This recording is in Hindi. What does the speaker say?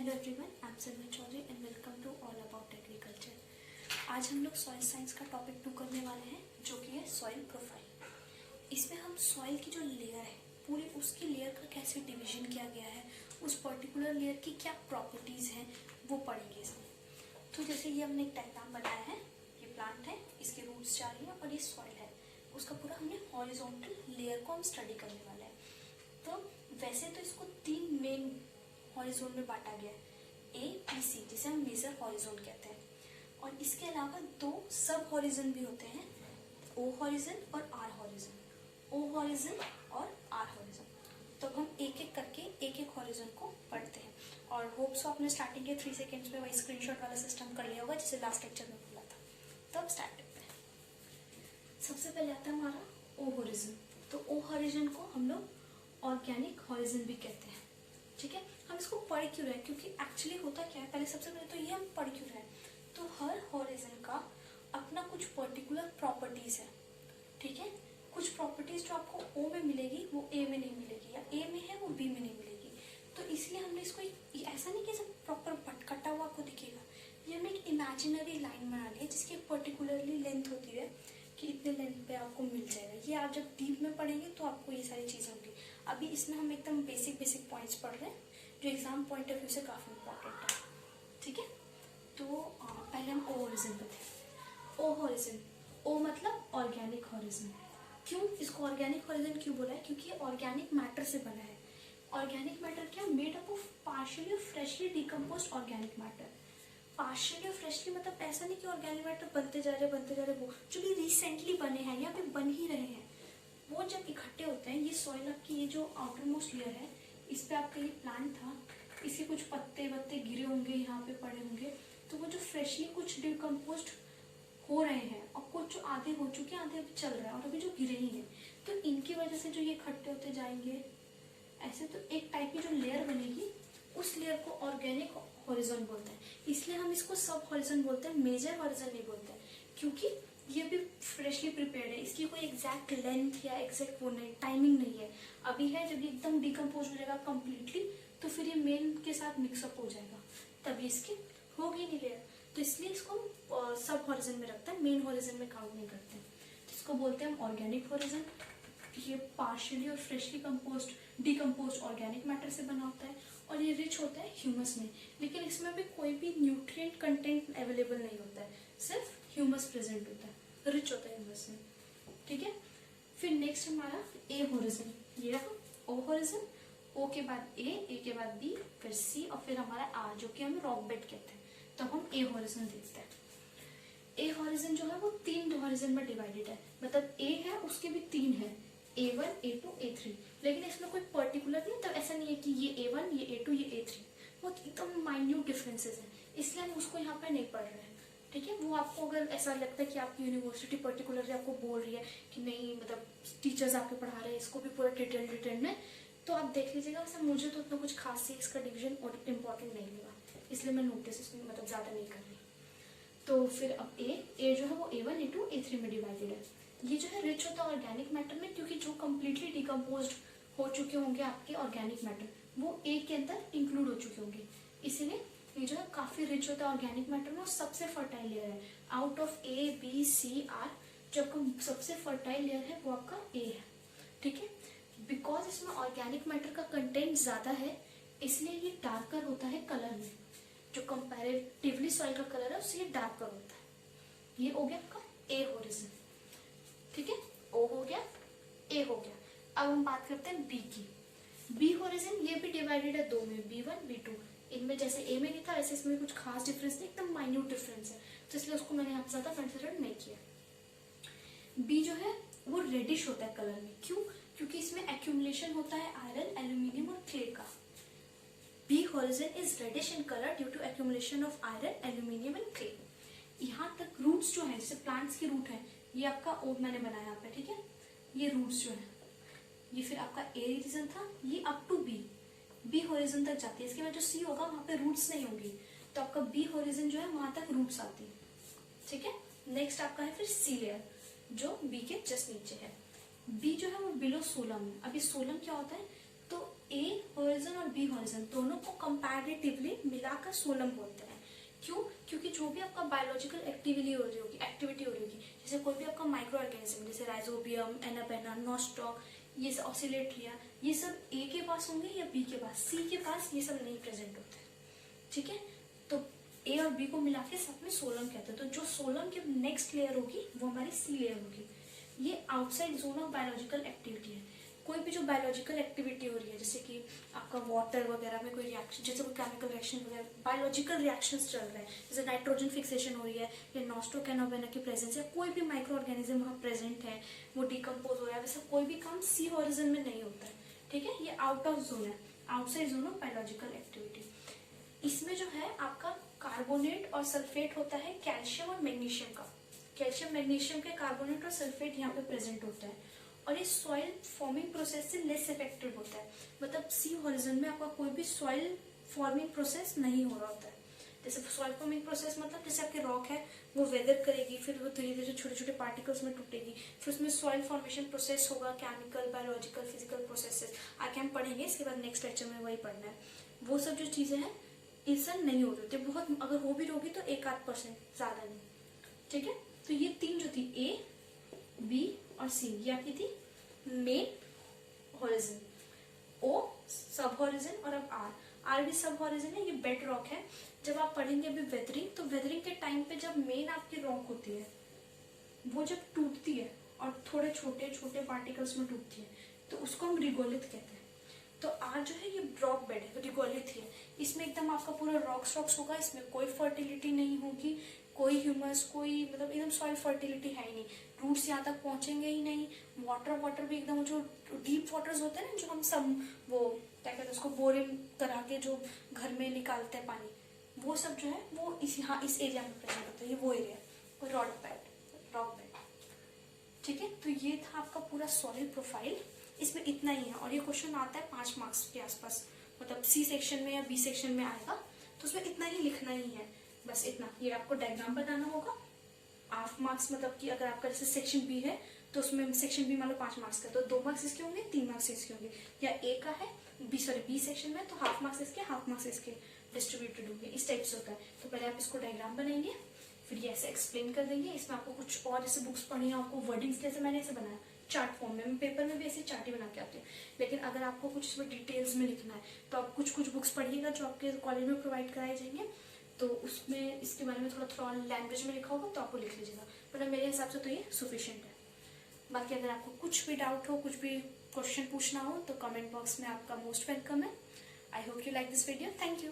Hello everyone, I am Salma Chaudhary and welcome to all about agriculture. आज हम लोग सॉइल साइंस का टॉपिक 2 करने वाले हैं, जो कि है सॉइल प्रोफाइल। इसमें हम सॉइल की जो लेयर है पूरी, उसकी लेयर का कैसे डिवीजन किया गया है, उस पर्टिकुलर लेयर की क्या प्रॉपर्टीज़ हैं वो पढ़ेंगे इसमें। तो जैसे ये हमने एक डायग्राम बनाया है, ये प्लांट है, इसके रूट्स जा रही है और ये सॉइल है, उसका पूरा हमने हॉरिजॉन्टल लेयर को हम स्टडी करने वाले हैं। तो वैसे तो इसको 3 मेन हॉरिजोन में बांटा गया है, ए बी सी, जिसे हम मेजर हॉरिजोन कहते हैं। और इसके अलावा 2 सब हॉरिजन भी होते हैं, ओ हॉरिजन और आर हॉरिजन, ओ हॉरिजन और आर हॉरिजन। तो हम एक एक करके एक एक हॉरिजन को पढ़ते हैं। और होप सो आपने स्टार्टिंग के 3 सेकेंड्स में वही स्क्रीनशॉट वाला सिस्टम कर लिया होगा जिसे लास्ट लेक्चर में बोला था। तो अब स्टार्ट करते हैं। सबसे पहले आता है हमारा ओ हॉरिजन। तो ओ हॉरिजन को हम लोग ऑर्गेनिक हॉरिजन भी कहते हैं। ठीक है, हम इसको पढ़ क्यों रहे हैं, क्योंकि एक्चुअली होता क्या है, पहले सबसे पहले तो ये हम पढ़ क्यों रहे हैं। तो हर हॉरिजन का अपना कुछ पर्टिकुलर प्रॉपर्टीज है। ठीक है, कुछ प्रॉपर्टीज जो आपको ओ में मिलेगी वो ए में नहीं मिलेगी, या ए में है वो बी में नहीं मिलेगी। तो इसलिए हमने इसको ऐसा नहीं कि सब प्रॉपर कटा हुआ आपको दिखेगा, ये हमने एक इमेजिनरी लाइन बना ली है जिसकी एक पर्टिकुलरली लेंथ होती है कि इतने लेंथ पे आपको मिल जाएगा। ये आप जब डीप में पढ़ेंगे तो आपको ये सारी चीज़ें होंगी। अभी इसमें हम एकदम बेसिक पॉइंट्स पढ़ रहे हैं जो एग्जाम पॉइंट ऑफ व्यू से काफ़ी इंपॉर्टेंट है। ठीक है, तो पहले हम ओ हॉरिजन पे थे। ओ हॉरिजन, ओ मतलब ऑर्गेनिक हॉरिजन। क्यों इसको ऑर्गेनिक हॉरिजन क्यों बोला है, क्योंकि ये ऑर्गेनिक मैटर से बना है। ऑर्गेनिक मैटर क्या, मेड अप ऑफ पार्शियली और freshly decomposed organic matter. Partially और फ्रेशली मतलब ऐसा नहीं कि ऑर्गेनिक मैटर बनते जा रहे वो जो भी रिसेंटली बने हैं या फिर बन ही रहे हैं, वो जब इकट्ठे होते हैं, ये सॉइल आपकी ये जो आउटर मोस्ट लेयर है, इस पे आपका ये प्लांट था, इसके कुछ पत्ते वत्ते गिरे होंगे, यहाँ पे पड़े होंगे, तो वो जो फ्रेशली कुछ डिकम्पोज्ड हो रहे हैं और कुछ जो आधे हो चुके हैं, आधे अभी चल रहा है और अभी जो गिरे ही हैं, तो इनकी वजह से जो ये इकट्ठे होते जाएंगे ऐसे, तो एक टाइप की जो लेयर बनेगी उस लेयर को ऑर्गेनिक हॉरिजन बोलते हैं। इसलिए हम इसको सब हॉरिजन बोलते हैं, मेजर हॉरिजन नहीं बोलते हैं, क्योंकि ये भी फ्रेशली प्रिपेयर्ड है। इसकी कोई एग्जैक्ट लेंथ या एग्जैक्ट वो नहीं, टाइमिंग नहीं है। अभी है, जब एकदम डिकम्पोज हो जाएगा कम्प्लीटली तो फिर ये मेन के साथ मिक्सअप हो जाएगा, तभी इसकी होगी नहीं लेयर। तो इसलिए इसको हम सब हॉरिजन में रखते हैं, मेन हॉरिजन में काउंट नहीं करते। तो इसको बोलते हैं हम ऑर्गेनिक हॉरिजन। ये पार्शियली और फ्रेशली डिकम्पोज्ड ऑर्गेनिक मैटर से बना होता है और ये रिच होता है ह्यूमस में, लेकिन इसमें भी कोई भी न्यूट्रिएंट कंटेंट अवेलेबल नहीं होता है, सिर्फ ह्यूमस प्रेजेंट होता है, रिच होता है ह्यूमस में। ठीक है, फिर नेक्स्ट हमारा ए हॉरिजन। ये रहा ओ हॉरिजन, ओ के बाद ए के बाद बी, फिर सी और फिर हमारा आर, जो कि हम रॉक बेड कहते हैं। तो हम ए हॉरिजन देखते हैं। ए हॉरिजन जो है वो 3 हॉरिजन में डिवाइडेड है, मतलब ए है उसके भी 3 है, A1, A2, A3, लेकिन इसमें कोई पर्टिकुलर नहीं, तो ऐसा नहीं है कि ये A1, ये A2, ये A3, वो एकदम माइन्यूट डिफरेंसेस हैं, इसलिए हम उसको यहाँ पे नहीं पढ़ रहे हैं। ठीक है, वो आपको अगर ऐसा लगता है कि आपकी यूनिवर्सिटी पर्टिकुलरली आपको बोल रही है कि नहीं, मतलब टीचर्स आपके पढ़ा रहे हैं इसको भी पूरा डिटेल में, तो आप देख लीजिएगा। वैसे मुझे तो उतना कुछ खास है इसका डिवीजन और इम्पोर्टेंट नहीं लगा, इसलिए मैं नोटिस इसमें मतलब ज़्यादा नहीं कर रही। तो फिर अब ए जो है वो A1, A2, A3 में डिवाइडेड है। ये जो है रिच होता है ऑर्गेनिक मैटर में, क्योंकि जो कम्प्लीटली डिकम्पोज्ड हो चुके होंगे आपके ऑर्गेनिक मैटर वो ए के अंदर इंक्लूड हो चुके होंगे, इसीलिए ये जो है काफी रिच होता है ऑर्गेनिक मैटर में और सबसे फर्टाइल लेयर है। Out of A B C R जो आपका सबसे फर्टाइल लेयर है वो आपका ए है। ठीक है, बिकॉज इसमें ऑर्गेनिक मैटर का कंटेंट ज्यादा है, इसलिए ये डार्कर होता है कलर में। जो कंपैरेटिवली सॉइल का कलर है उससे ये डार्कर होता है। ये हो गया आपका ए हॉरिजन। ठीक है, ओ हो गया, ए हो गया। अब हम बात करते हैं बी की। बी हॉरिजन ये भी डिवाइडेड है 2 में, B1, B2। इनमें जैसे ए में नहीं था वैसे इसमें कुछ खास डिफरेंस नहीं, एकदम माइन्यूट डिफरेंस है, तो इसलिए उसको मैंने यहाँ पे ज्यादा कंसिडर नहीं किया। बी जो है वो रेडिश होता है कलर में। क्यों, क्योंकि इसमें एक्यूमुलेशन होता है आयरन, एल्यूमिनियम और क्ले का। B horizon is reddish in colour due to accumulation of iron, aluminium and clay. यहाँ तक रूट्स जो है, जैसे प्लांट्स की रूट है, ये आपका ओ मैंने बनाया यहाँ पे। ठीक है, ये रूट्स जो है, ये फिर आपका ए रीजन था, ये अप टू बी हॉरिजन तक जाती है। इसके बाद जो सी होगा वहां पे रूट्स नहीं होंगी, तो आपका बी हॉरिजन जो है वहां तक रूट्स आती है। ठीक है, नेक्स्ट आपका है फिर सी लेयर जो बी के जस्ट नीचे है। बी जो है वो बिलो सोलम है। अभी सोलम क्या होता है, तो ए हॉरिजन और बी हॉरिजन दोनों को कंपैरेटिवली मिलाकर सोलम बोलते हैं। क्यों? क्योंकि जो भी आपका बायोलॉजिकल एक्टिविटी हो रही होगी, जैसे कोई भी आपका माइक्रो ऑर्गेनिज्म जैसे राइजोबियम, एनाबेना, नॉस्टॉक, ये सब ऑसिलेट्रिया, ये सब ए के पास होंगे या बी के पास, सी के पास ये सब नहीं प्रेजेंट होते हैं। ठीक है, तो ए और बी को मिला के साथ में सोलम कहते हैं। तो जो सोलम की नेक्स्ट लेयर होगी वो हमारी सी लेयर होगी। ये outside zone of biological activity है। कोई भी जो बायोलॉजिकल एक्टिविटी हो रही है, जैसे कि आपका वाटर वगैरह में कोई रिएक्शन, जैसे कोई केमिकल रिएक्शन वगैरह, बायोलॉजिकल रिएक्शंस चल रहे हैं, जैसे नाइट्रोजन फिक्सेशन हो रही है या नॉस्टॉक एनाबेना की प्रेजेंस है, कोई भी माइक्रो ऑर्गेनिज्म वहाँ प्रेजेंट है, वो डिकम्पोज हो रहा है, वैसे कोई भी काम सी हॉरिजन में नहीं होता है। ठीक है, ये आउट ऑफ जोन है, outside zone of biological activity. इसमें जो है आपका कार्बोनेट और सल्फेट होता है कैल्शियम और मैग्नीशियम का। कैल्शियम मैग्नीशियम के कार्बोनेट और सल्फेट यहाँ पे प्रेजेंट होता है, और ये सॉइल फॉर्मिंग प्रोसेस से लेस इफेक्टेड होता है। मतलब सी हॉरिजन में आपका कोई भी सॉइल फॉर्मिंग प्रोसेस नहीं हो रहा होता है। जैसे सॉइल फॉर्मिंग प्रोसेस मतलब जैसे आपके रॉक है, वो वेदर करेगी, फिर वो धीरे धीरे छोटे छोटे पार्टिकल्स में टूटेगी, फिर उसमें सॉइल फॉर्मेशन प्रोसेस होगा, केमिकल, बायोलॉजिकल, फिजिकल प्रोसेसेस आगे हम पढ़ेंगे। इसके बाद नेक्स्ट लेक्चर में वही पढ़ना है। वो सब जो चीजें हैं इससे नहीं हो रही थी, बहुत अगर हो भी रहोगी तो 1-8%, ज्यादा नहीं। ठीक है, तो ये तीन जो थी ए, बी और सी, ये आपकी थी मेन हॉरिजन। ओ सब हॉरिजन, और अब आर भी सब हॉरिजन है। ये बेड रॉक है। जब आप पढ़ेंगे अभी वेदरिंग, तो वेदरिंग के टाइम पे जब मेन आपकी रॉक होती है वो जब टूटती है और थोड़े छोटे छोटे पार्टिकल्स में टूटती है, तो उसको हम रिगोलिथ कहते हैं। तो आर जो है ये रॉक बेड है, रिगोलिथ है। इसमें एकदम आपका पूरा रॉक्स होगा, इसमें कोई फर्टिलिटी नहीं होगी, कोई ह्यूमस, कोई मतलब एकदम सॉइल फर्टिलिटी है ही नहीं, रूट्स यहाँ तक पहुंचेंगे ही नहीं। वाटर भी एकदम जो डीप वाटर्स होते हैं ना, जो हम सब वो क्या कहते हैं उसको बोरिंग करा के जो घर में निकालते हैं पानी, वो सब जो है वो इस एरिया में प्रेजेंट होता है। ये वो एरिया रॉक बेड। ठीक है, तो ये था आपका पूरा सॉइल प्रोफाइल। इसमें इतना ही है, और ये क्वेश्चन आता है 5 मार्क्स के आसपास, मतलब सी सेक्शन में या बी सेक्शन में आएगा, तो उसमें इतना ही लिखना ही है, बस इतना। ये आपको डायग्राम बनाना होगा। हाफ मार्क्स मतलब कि अगर आपका जैसे सेक्शन बी है तो उसमें सेक्शन बी मान लो 5 मार्क्स का, तो 2 मार्क्स इसके होंगे, 3 मार्क्स इसके होंगे। या ए का है बी सेक्शन में, तो हाफ मार्क्स इसके, हाफ मार्क्स इसके डिस्ट्रीब्यूटेड होंगे। इस टाइप से होता है। तो पहले आप इसको डायग्राम बनाएंगे, फिर ये ऐसे एक्सप्लेन कर देंगे। इसमें आपको कुछ और जैसे बुक्स पढ़ी है, आपको वर्डिंग्स जैसे मैंने ऐसे बनाया चार्ट फॉर्म में, पेपर में भी ऐसे चार्ट ही बना के आते हैं। लेकिन अगर आपको कुछ इसमें डिटेल्स में लिखना है तो आप कुछ बुक्स पढ़िएगा जो आपके कॉलेज में प्रोवाइड कराए जाएंगे, तो उसमें इसके बारे में थोड़ा लैंग्वेज में लिखा होगा तो आपको लिख लीजिएगा। मतलब मेरे हिसाब से तो ये सफिशिएंट है। बाकी अगर आपको कुछ भी डाउट हो, कुछ भी क्वेश्चन पूछना हो, तो कमेंट बॉक्स में आपका मोस्ट वेलकम है। I hope you like this video. Thank you.